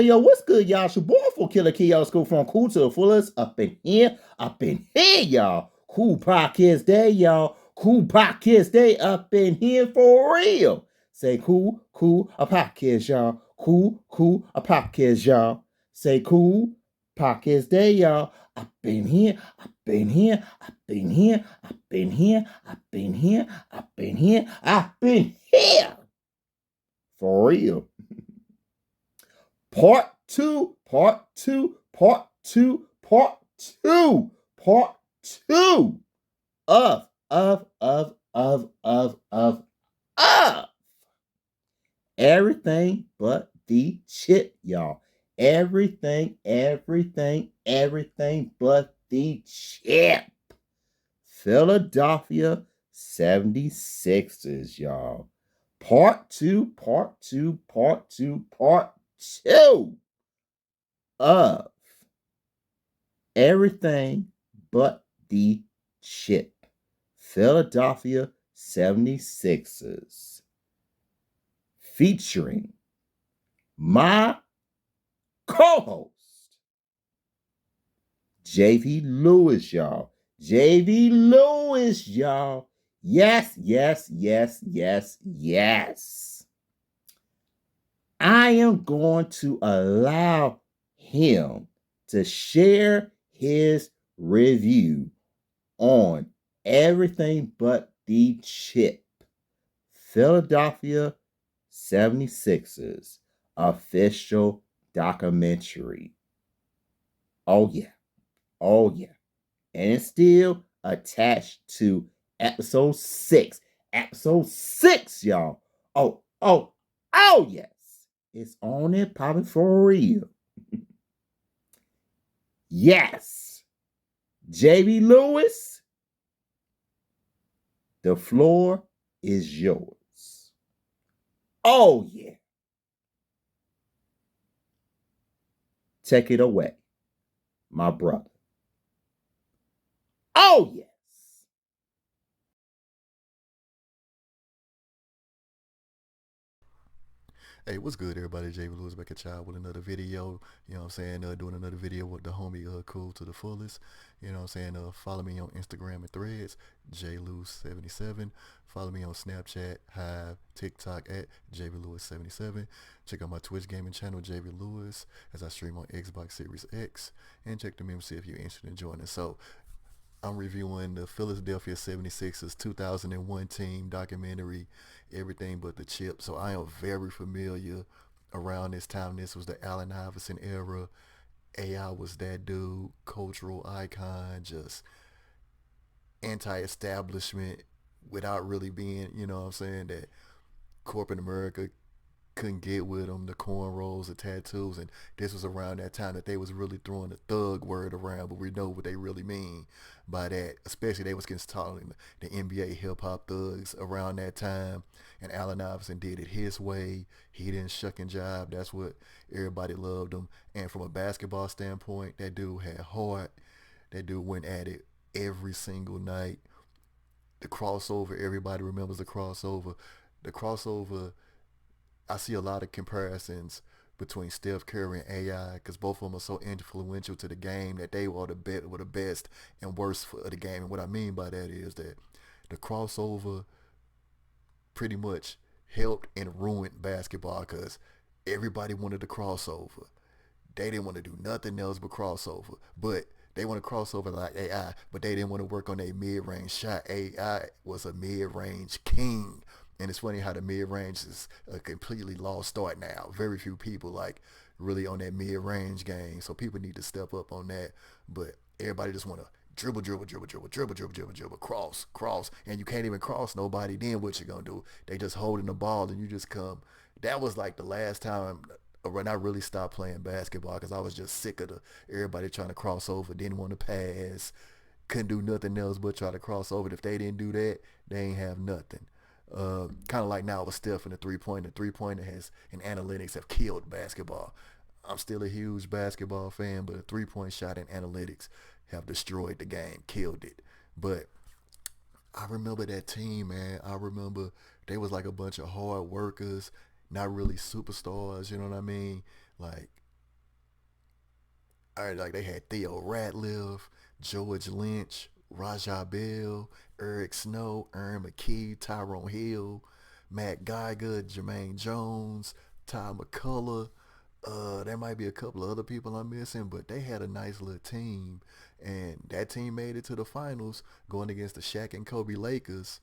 Yo, what's good, y'all? It's your boy for Killer Kid, y'all. School from Kool to the fullest. Up in here, y'all. Kool Podcast Day, y'all. Kool Podcast Day up in here for real. Say cool, a podcast, y'all. Cool, a podcast, y'all. Say Kool Podcast Day, y'all. Up in here, up in here, up in here, up in here, up in here, up in here, up in here. For real. Part two of everything but the chip, y'all. Everything but the chip. Philadelphia 76ers, y'all. Part two of everything but the chip. Philadelphia 76ers. Featuring my co-host, JV Lewis, y'all. JV Lewis, y'all. Yes. I am going to allow him to share his review on everything but the chip. Philadelphia 76ers official documentary. Oh yeah. And it's still attached to episode 6. Episode 6, y'all. Oh yes. It's on it, popping for real. Yes. JV Lewis, the floor is yours. Oh yeah. Take it away, my brother. Oh yes. Hey, what's good, everybody? Jay Lewis back at y'all with another video. You know what I'm saying? Doing another video with the homie Kool to the fullest. You know what I'm saying? Follow me on Instagram and Threads, JLewis77. Follow me on Snapchat, Hive, TikTok at JVLewis77. Check out my Twitch gaming channel, JV Lewis, as I stream on Xbox Series X. And check the membership if you're interested in joining. So, I'm reviewing the Philadelphia 76ers 2001 team documentary, Everything But the Chip. So I am very familiar around this time. This was the Allen Iverson era. AI was that dude, cultural icon, just anti-establishment without really being, you know what I'm saying, that corporate America couldn't get with them, the cornrows, the tattoos, and this was around that time that they was really throwing the thug word around, but we know what they really mean by that. Especially they was getting calling the NBA hip hop thugs around that time, and Allen Iverson did it his way. He didn't shuck and jive. That's what everybody loved him. And from a basketball standpoint, that dude had heart. That dude went at it every single night. The crossover, everybody remembers the crossover. The crossover, I see a lot of comparisons between Steph Curry and AI because both of them are so influential to the game that they were the best and worst for the game. And what I mean by that is that the crossover pretty much helped and ruined basketball because everybody wanted to crossover. They didn't want to do nothing else but crossover. But they want to crossover like AI, but they didn't want to work on a mid-range shot. AI was a mid-range king. And it's funny how the mid-range is a completely lost art now. Very few people like really on that mid-range game. So people need to step up on that. But everybody just want to dribble, dribble, dribble, dribble, dribble, dribble, dribble, dribble, cross, cross. And you can't even cross nobody. Then what you going to do? They just holding the ball and you just come. That was like the last time when I really stopped playing basketball because I was just sick of everybody trying to cross over, didn't want to pass, couldn't do nothing else but try to cross over. If they didn't do that, they ain't have nothing. Kind of like now with Steph and the three-pointer. Three-pointer has and analytics have killed basketball. I'm still a huge basketball fan, but a three-point shot and analytics have destroyed the game, killed it. But I remember that team, man. I remember they was like a bunch of hard workers, not really superstars, you know what I mean? Like, like they had Theo Ratliff, George Lynch, Rajah Bell, Eric Snow, Aaron McKee, Tyrone Hill, Matt Geiger, Jermaine Jones, Ty McCullough. There might be a couple of other people I'm missing, but they had a nice little team, and that team made it to the finals, going against the Shaq and Kobe Lakers.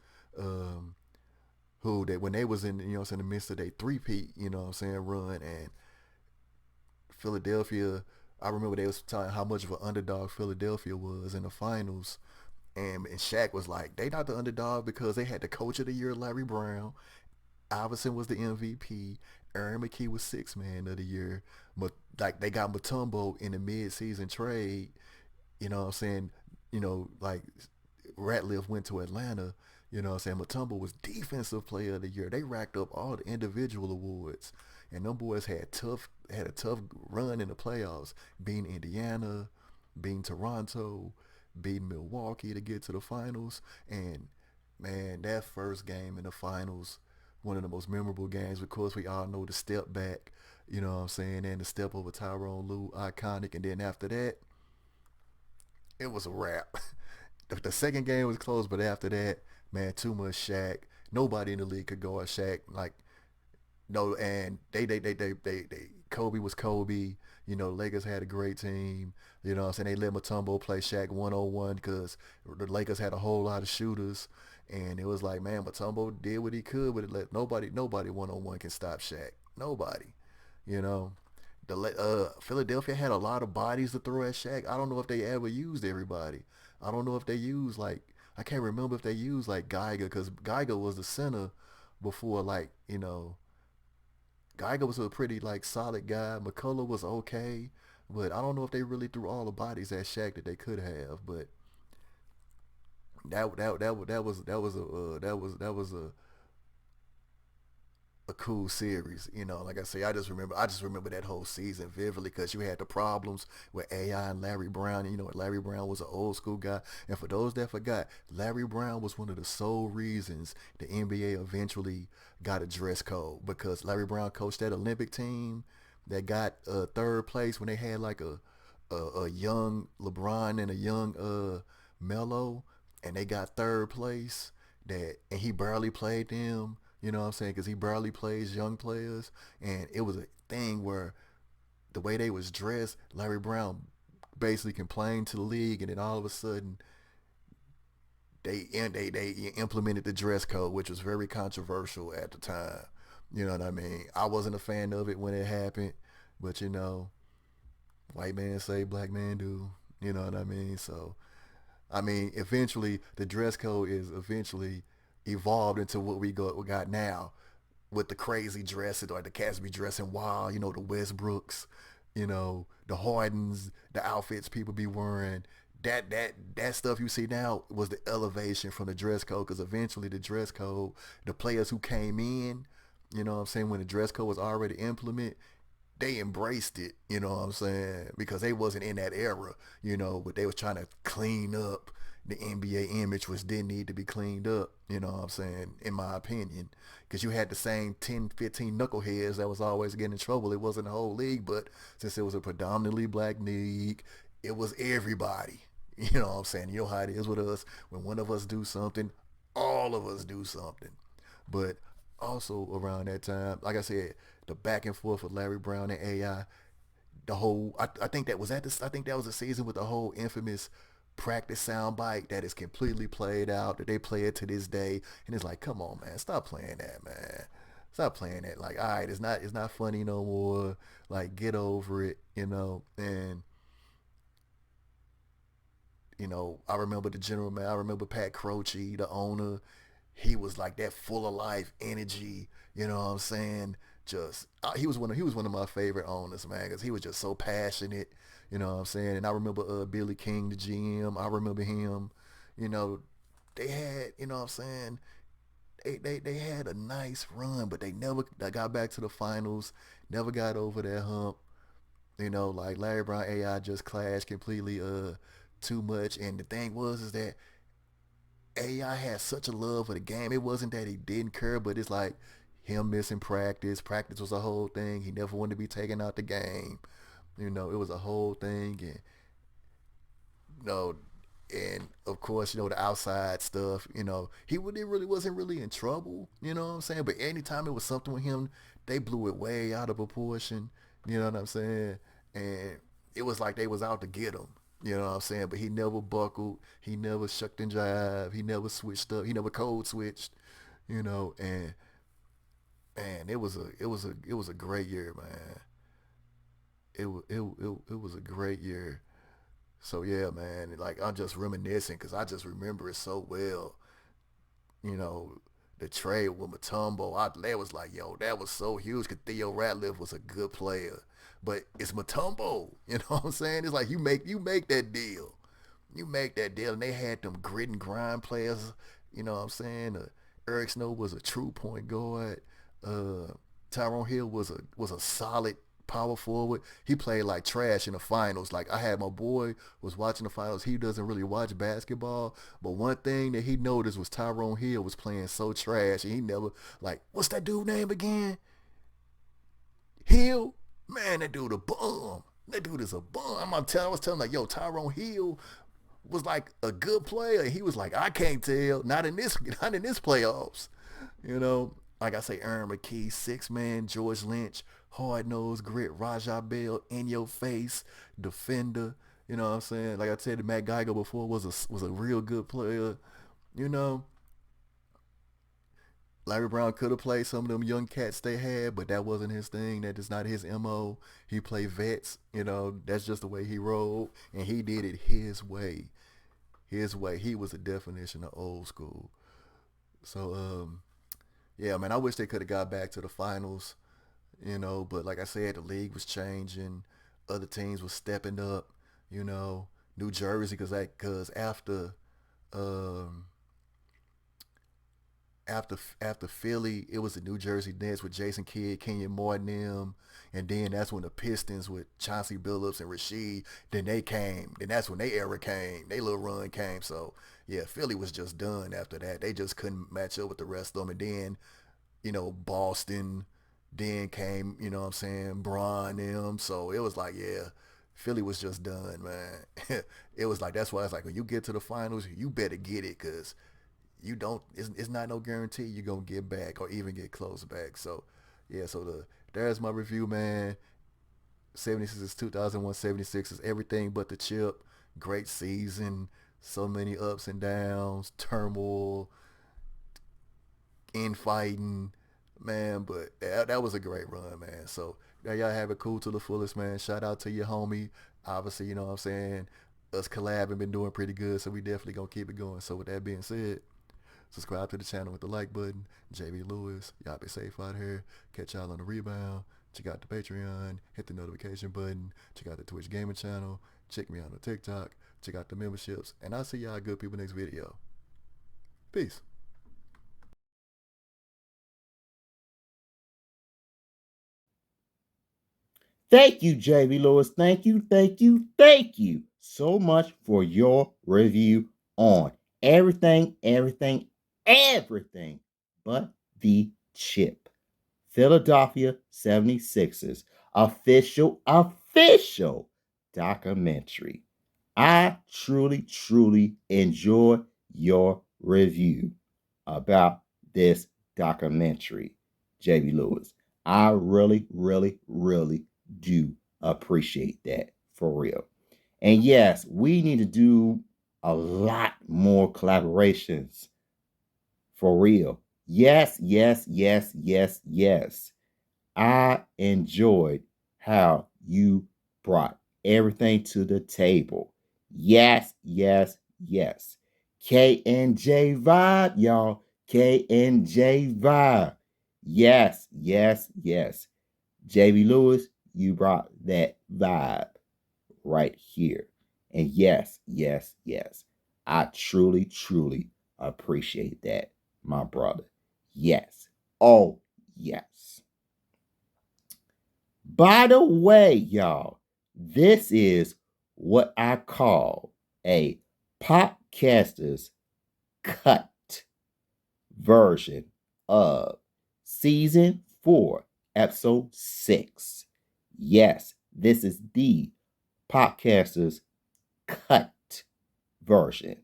Who that when they was in in the midst of their three-peat, run, and Philadelphia, I remember they was telling how much of an underdog Philadelphia was in the finals. And Shaq was like, they not the underdog because they had the coach of the year, Larry Brown. Iverson was the MVP. Aaron McKee was sixth man of the year. But like they got Mutombo in the mid-season trade. You know what I'm saying? Like Ratliff went to Atlanta. You know what I'm saying? Mutombo was defensive player of the year. They racked up all the individual awards. And them boys had a tough run in the playoffs, beating Indiana, beating Toronto, beating Milwaukee to get to the finals. And man, that first game in the finals, one of the most memorable games. Of course, we all know the step back, you know what I'm saying, and the step over Tyrone Lue, iconic. And then after that, it was a wrap. The second game was close, but after that, man, too much Shaq. Nobody in the league could guard Shaq. Like, no, and they Kobe was Kobe. Lakers had a great team. You know what I'm saying? They let Mutombo play Shaq 1-on-1 because the Lakers had a whole lot of shooters. And it was like, man, Mutombo did what he could, but it let nobody 1-on-1 can stop Shaq. Nobody. You know. Philadelphia had a lot of bodies to throw at Shaq. I don't know if they ever used everybody. I don't know if they used I can't remember if they used Geiger, because Geiger was the center before Geiger was a pretty solid guy. McCullough was okay, but I don't know if they really threw all the bodies at Shaq that they could have. But that was a cool series. Like I say, I just remember that whole season vividly because you had the problems with AI and Larry Brown. Larry Brown was an old school guy. And for those that forgot, Larry Brown was one of the sole reasons the NBA eventually got a dress code, because Larry Brown coached that Olympic team that got third place when they had a young LeBron and a young Melo, and they got third place. And he barely played them. You know what I'm saying? Because he barely plays young players. And it was a thing where the way they was dressed, Larry Brown basically complained to the league, and then all of a sudden they implemented the dress code, which was very controversial at the time. You know what I mean? I wasn't a fan of it when it happened, but white man say, black man do. You know what I mean? So, eventually the dress code is eventually evolved into what we got now, with the crazy dresses, or the cats be dressing wild, the Westbrooks, the Hardens, the outfits people be wearing. That stuff you see now was the elevation from the dress code, because eventually the dress code, the players who came in, when the dress code was already implemented, they embraced it, you know what I'm saying? Because they wasn't in that era, you know, but they was trying to clean up the NBA image, which didn't need to be cleaned up, you know what I'm saying, in my opinion. Because you had the same 10, 15 knuckleheads that was always getting in trouble. It wasn't the whole league, but since it was a predominantly black league, it was everybody. You know what I'm saying? You know how it is with us. When one of us do something, all of us do something. But also around that time, like I said, the back and forth with Larry Brown and AI, the whole I think that was at this I think that was a season with the whole infamous practice soundbite that is completely played out, that they play it to this day, and it's like, come on, man, stop playing that, man. Stop playing that. Like, all right, it's not funny no more. Like, get over it, you know. And I remember the general man. I remember Pat Croce, the owner. He was like that full of life energy. You know what I'm saying? Just he was one of my favorite owners, man, because he was just so passionate. You know what I'm saying? And I remember Billy King, the GM. I remember him. You know, they had, you know what I'm saying? They had a nice run, but they never got back to the finals. Never got over that hump. Like Larry Brown AI just clashed completely too much. And the thing was is that AI had such a love for the game. It wasn't that he didn't care, but it's like him missing practice. Practice was a whole thing. He never wanted to be taken out the game. It was a whole thing, and you know, and of course, the outside stuff. He really wasn't really in trouble. You know what I'm saying? But anytime it was something with him, they blew it way out of proportion. You know what I'm saying? And it was like they was out to get him. You know what I'm saying? But he never buckled. He never shucked and jive. He never switched up. He never code switched. And it was a great year, man. It was a great year. So yeah, man, like I'm just reminiscing because I just remember it so well. You know, the trade with Matumbo, that was like, yo, that was so huge because Theo Ratliff was a good player, but it's Matumbo. You know what I'm saying? It's like you make that deal, and they had them grit and grind players. You know what I'm saying? Eric Snow was a true point guard. Uh, Tyrone Hill was a solid power forward. He played like trash in the finals. Like I had my boy was watching the finals. He doesn't really watch basketball, but one thing that he noticed was Tyrone Hill was playing so trash, and he never like what's that dude name again? Hill. Man, that dude a bum. That dude is a bum. I was telling like, yo, Tyrone Hill was like a good player. He was like, I can't tell. Not in this not in this playoffs. Like I say, Aaron McKee, six man, George Lynch, hard nose grit, Rajah Bell, in your face, defender. You know what I'm saying? Like I said, Matt Geiger before was a real good player. You know, Larry Brown could have played some of them young cats they had, but that wasn't his thing. That is not his MO. He played vets. That's just the way he rolled, and he did it his way. His way. He was a definition of old school. So, yeah, man, I wish they could have got back to the finals. But like I said, the league was changing. Other teams were stepping up. You know, New Jersey, because um, after Philly, it was the New Jersey Nets with Jason Kidd, Kenyon Martin, them, and then that's when the Pistons with Chauncey Billups and Rasheed. Then they came. Then that's when they era came. They little run came. So yeah, Philly was just done after that. They just couldn't match up with the rest of them. And then Boston. Then came, you know what I'm saying, Bron them. So it was like, yeah, Philly was just done, man. It was like, that's why it's like, when you get to the finals, you better get it because you don't, it's not no guarantee you're going to get back or even get close back. So, yeah, so there's my review, man. 76 2001 76 is everything but the chip. Great season. So many ups and downs, turmoil, infighting, man. But that was a great run, man. So there y'all have it, cool to the fullest, man. Shout out to your homie. Obviously, you know what I'm saying. Us collabing been doing pretty good, so we definitely gonna keep it going. So with that being said, subscribe to the channel with the like button. JB Lewis, y'all be safe out here. Catch y'all on the rebound. Check out the Patreon. Hit the notification button. Check out the Twitch gaming channel. Check me out on TikTok. Check out the memberships. And I'll see y'all good people next video. Peace. Thank you, JB Lewis. Thank you so much for your review on everything but the chip. Philadelphia 76ers official documentary. I truly enjoy your review about this documentary, JB Lewis. I really do appreciate that for real. And yes, we need to do a lot more collaborations for real. Yes. I enjoyed how you brought everything to the table. Yes. K and J vibe, y'all. K and J vibe. Yes. JB Lewis, you brought that vibe right here. And yes. I truly appreciate that, my brother. Yes. Oh, yes. By the way, y'all, this is what I call a podcaster's cut version of season 4, episode 6. Yes, this is the podcaster's cut version.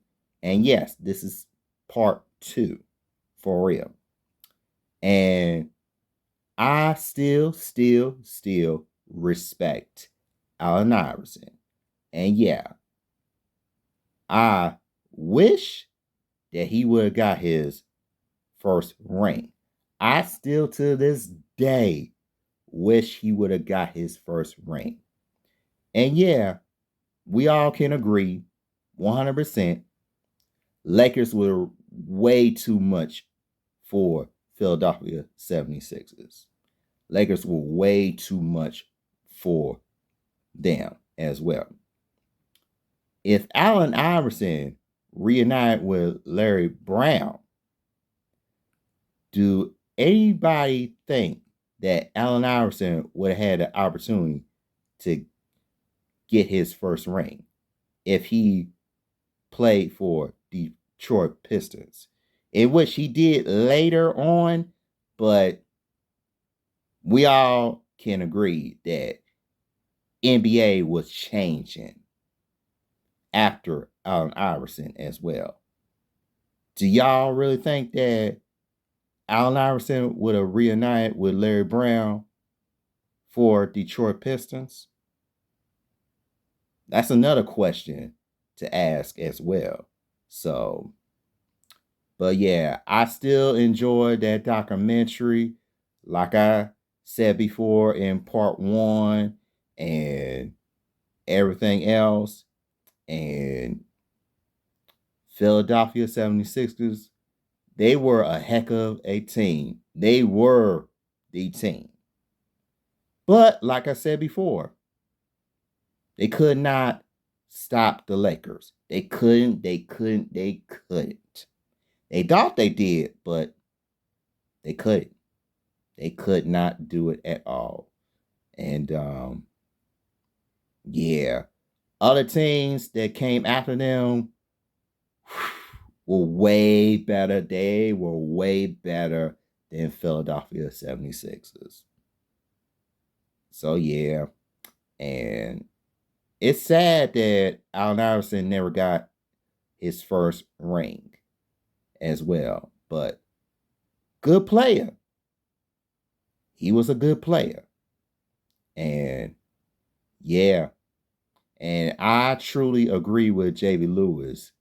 And yes, this is part 2 for real. And I still respect Allen Iverson. And yeah, I wish that he would have got his first ring. I still to this day wish he would have got his first ring. And yeah, we all can agree 100% Lakers were way too much for Philadelphia 76ers. Lakers were way too much for them as well. If Allen Iverson reunited with Larry Brown, do anybody think that Allen Iverson would have had the opportunity to get his first ring if he played for Detroit Pistons? In which he did later on, but we all can agree that NBA was changing after Allen Iverson as well. Do y'all really think that Allen Iverson would have reunited with Larry Brown for Detroit Pistons? That's another question to ask as well. So, but yeah, I still enjoy that documentary. Like I said before in part 1 and everything else. And Philadelphia 76ers, they were a heck of a team. They were the team. But like I said before, they could not stop the Lakers. They couldn't. They thought they did, but they couldn't. They could not do it at all. And yeah, other teams that came after them were way better. They were way better than Philadelphia 76ers. So yeah, and it's sad that Allen Iverson never got his first ring as well, but good player. He was a good player. And yeah, and I truly agree with JB Lewis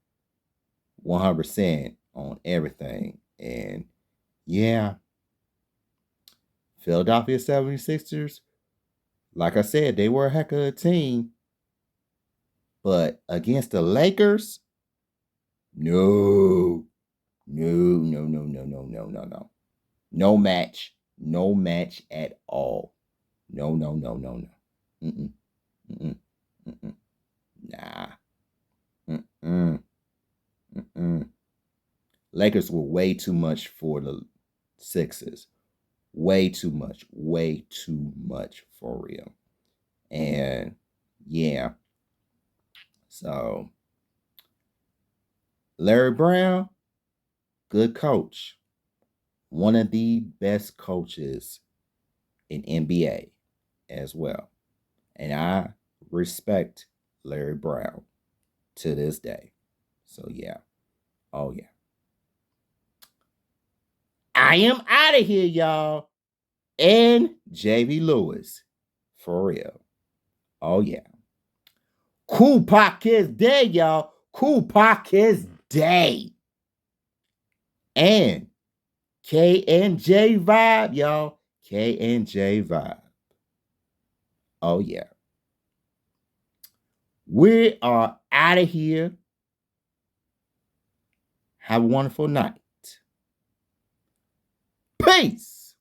100% on everything. And yeah, Philadelphia 76ers, like I said, they were a heck of a team. But against the Lakers, no. No match. No match at all. No. Mm-mm. Nah. Lakers were way too much for the Sixers. Way too much for real. And yeah, so Larry Brown, good coach, one of the best coaches in NBA as well. And I respect Larry Brown to this day. So yeah. Oh yeah. I am out of here, y'all. And JV Lewis. For real. Oh yeah. Kool Podcast Day, y'all. Kool Podcast Day. And K and J Vibe, y'all. K and J Vibe. Oh yeah. We are out of here. Have a wonderful night. Peace.